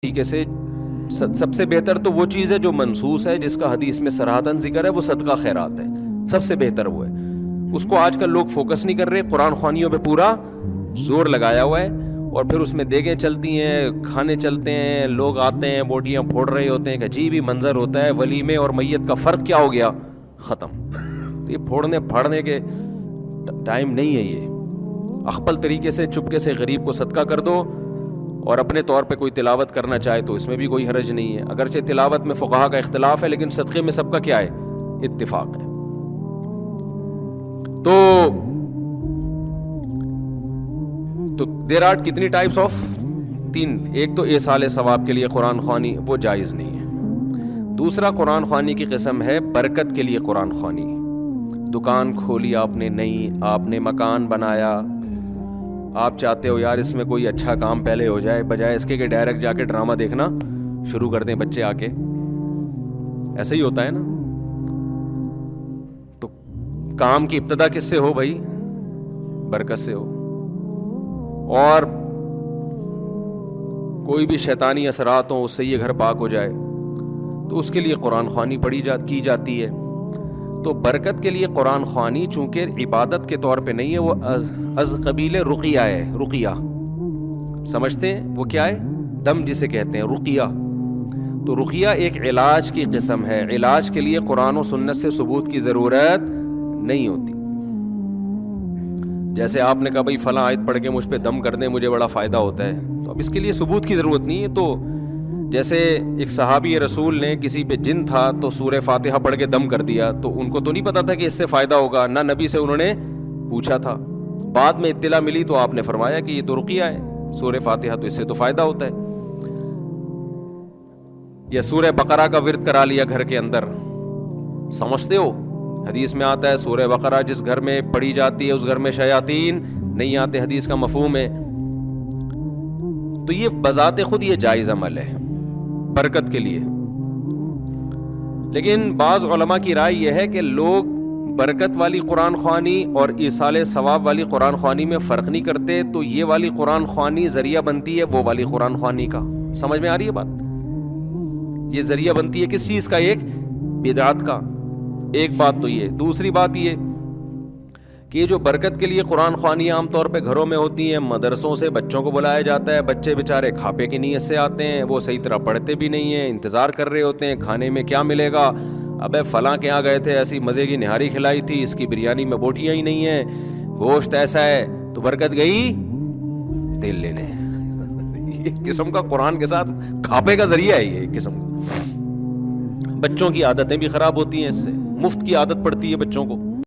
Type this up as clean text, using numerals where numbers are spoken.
طریقے سے سب سے بہتر تو وہ چیز ہے جو منصوص ہے، جس کا حدیث میں صراحتاً ذکر ہے، وہ صدقہ خیرات ہے، سب سے بہتر وہ ہے. اس کو آج کل لوگ فوکس نہیں کر رہے، قرآن خوانیوں پہ پورا زور لگایا ہوا ہے، اور پھر اس میں دیگیں چلتی ہیں، کھانے چلتے ہیں، لوگ آتے ہیں بوٹیاں پھوڑ رہے ہوتے ہیں، کہ عجیب ہی منظر ہوتا ہے. ولیمے اور میت کا فرق کیا ہو گیا؟ ختم. تو یہ پھوڑنے پھاڑنے کے ٹائم نہیں ہے. یہ اخپل طریقے سے چپکے سے غریب کو صدقہ کر دو، اور اپنے طور پہ کوئی تلاوت کرنا چاہے تو اس میں بھی کوئی حرج نہیں ہے. اگرچہ تلاوت میں فقہا کا اختلاف ہے، لیکن صدقے میں سب کا کیا ہے؟ اتفاق ہے. تو دیر آر کتنی ٹائپس آف؟ 3. ایک تو ایصال ثواب کے لیے قرآن خوانی، وہ جائز نہیں ہے. دوسرا قرآن خوانی کی قسم ہے برکت کے لیے قرآن خوانی. دکان کھولی آپ نے نئی، آپ نے مکان بنایا، آپ چاہتے ہو یار اس میں کوئی اچھا کام پہلے ہو جائے، بجائے اس کے کہ ڈائریکٹ جا کے ڈرامہ دیکھنا شروع کر دیں بچے آ کے. ایسا ہی ہوتا ہے نا. تو کام کی ابتدا کس سے ہو بھائی؟ برکت سے ہو. اور کوئی بھی شیطانی اثرات ہوں، اس سے یہ گھر پاک ہو جائے، تو اس کے لیے قرآن خوانی کی جاتی ہے. تو برکت کے لیے قرآن خوانی چونکہ عبادت کے طور پہ نہیں ہے، وہ از قبیل رقیہ ہے. رقیہ سمجھتے ہیں وہ کیا ہے؟ دم جسے کہتے ہیں رقیہ. تو رقیہ ایک علاج کی قسم ہے. علاج کے لیے قرآن و سنت سے ثبوت کی ضرورت نہیں ہوتی. جیسے آپ نے کہا بھائی فلاں آیت پڑھ کے مجھ پہ دم کر دیں، مجھے بڑا فائدہ ہوتا ہے، تو اب اس کے لیے ثبوت کی ضرورت نہیں ہے. تو جیسے ایک صحابی رسول نے کسی پہ جن تھا تو سورہ فاتحہ پڑھ کے دم کر دیا، تو ان کو تو نہیں پتا تھا کہ اس سے فائدہ ہوگا، نہ نبی سے انہوں نے پوچھا تھا. بعد میں اطلاع ملی تو آپ نے فرمایا کہ یہ تو رقیہ ہے، سورہ فاتحہ تو اس سے تو فائدہ ہوتا ہے. یا سورہ بقرہ کا ورد کرا لیا گھر کے اندر. سمجھتے ہو حدیث میں آتا ہے سورہ بقرہ جس گھر میں پڑھی جاتی ہے اس گھر میں شیاطین نہیں آتے، حدیث کا مفہوم ہے. تو یہ بذات خود یہ جائز عمل ہے برکت کے لیے. لیکن بعض علماء کی رائے یہ ہے کہ لوگ برکت والی قرآن خوانی اور ایصال ثواب والی قرآن خوانی میں فرق نہیں کرتے، تو یہ والی قرآن خوانی ذریعہ بنتی ہے وہ والی قرآن خوانی کا. سمجھ میں آ رہی ہے بات؟ یہ ذریعہ بنتی ہے کس چیز کا؟ ایک بدعت کا. ایک بات تو یہ. دوسری بات یہ کہ یہ جو برکت کے لیے قرآن خوانی عام طور پہ گھروں میں ہوتی ہیں، مدرسوں سے بچوں کو بلایا جاتا ہے، بچے بیچارے کھاپے کی نیت سے آتے ہیں، وہ صحیح طرح پڑھتے بھی نہیں ہیں، انتظار کر رہے ہوتے ہیں کھانے میں کیا ملے گا. ابے فلاں کے یہاں گئے تھے، ایسی مزے کی نہاری کھلائی تھی، اس کی بریانی میں بوٹیاں ہی نہیں ہیں، گوشت ایسا ہے، تو برکت گئی تیل لینے. ایک قسم کا قرآن کے ساتھ کھاپے کا ذریعہ ہے یہ. ایک قسم کا بچوں کی عادتیں بھی خراب ہوتی ہیں اس سے، مفت کی عادت پڑتی ہے بچوں کو.